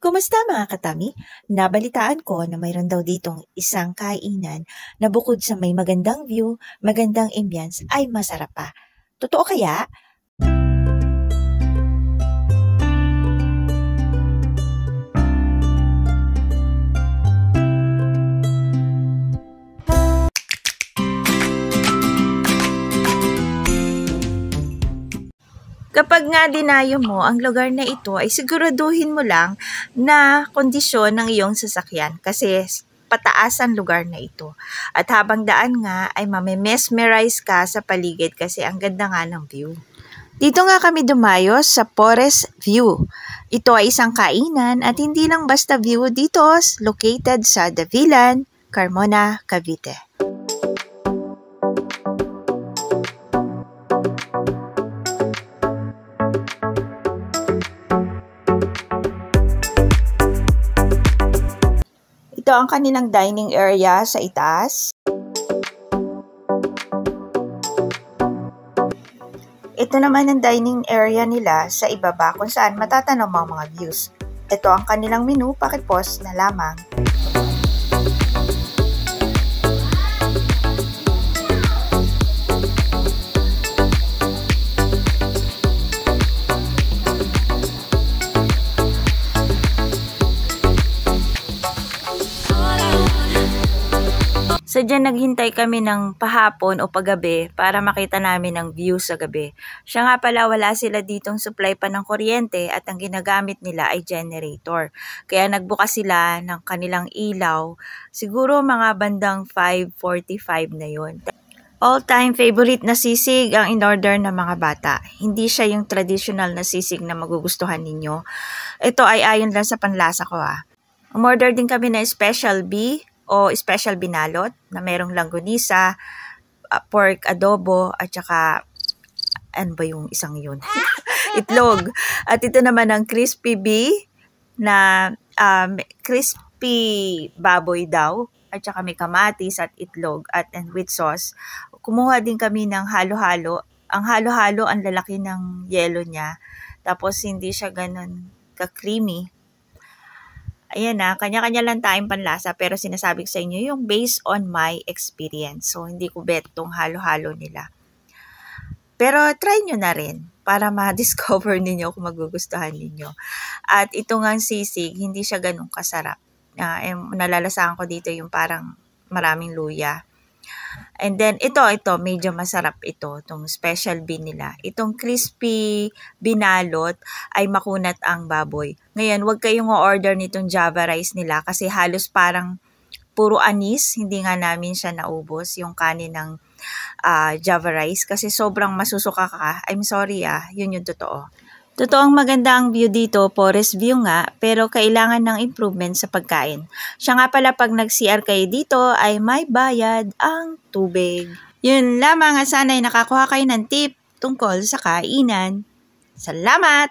Kumusta mga katami? Nabalitaan ko na mayroon daw ditong isang kainan na bukod sa may magandang view, magandang ambience ay masarap pa. Totoo kaya? Kapag nga dinayo mo ang lugar na ito ay siguraduhin mo lang na kondisyon ng iyong sasakyan kasi pataas ang lugar na ito. At habang daan nga ay mamemesmerize ka sa paligid kasi ang ganda nga ng view. Dito nga kami dumayo sa Forest View. Ito ay isang kainan at hindi lang basta view dito, located sa Davilan, Carmona, Cavite. Ito ang kanilang dining area sa itaas. Ito naman ang dining area nila sa ibaba kung saan matatanaw ang mga views. Ito ang kanilang menu, pakipost na lamang. Sadya naghintay kami ng pahapon o paggabi para makita namin ang view sa gabi. Siya nga pala wala sila ditong supply pa ng kuryente at ang ginagamit nila ay generator. Kaya nagbukas sila ng kanilang ilaw, siguro mga bandang 5:45 na yun. All-time favorite na sisig ang in-order ng mga bata. Hindi siya yung traditional na sisig na magugustuhan ninyo. Ito ay ayon lang sa panlasa ko . Umorder din kami ng special B o special binalot na merong langgonisa, pork adobo, at saka, ano ba yung isang yun? Itlog. At ito naman ang crispy B na crispy baboy daw, at saka may kamatis at itlog and with sauce. Kumuha din kami ng halo-halo. Ang halo-halo, ang lalaki ng yelo niya. Tapos hindi siya ganun ka-creamy. Ayan na, kanya-kanya lang tayong panlasa pero sinasabi ko sa inyo yung based on my experience. So, hindi ko bet tong halo-halo nila. Pero try nyo na rin para ma-discover ninyo kung magugustuhan ninyo. At ito ngang sisig, hindi siya ganun kasarap. Nalalasahan ko dito yung parang maraming luya. And then, ito, medyo masarap ito, itong special bean nila. Itong crispy binalot ay makunat ang baboy. Ngayon, huwag kayong order nitong Java rice nila kasi halos parang puro anis. Hindi nga namin siya naubos, yung kanin ng Java rice kasi sobrang masusuka ka. I'm sorry yun yung totoo. Totoong maganda ang view dito, forest view nga, pero kailangan ng improvement sa pagkain. Siya nga pala pag nag-CR kayo dito ay may bayad ang tubig. Yun lamang at sana'y nakakuha kayo ng tip tungkol sa kainan. Salamat!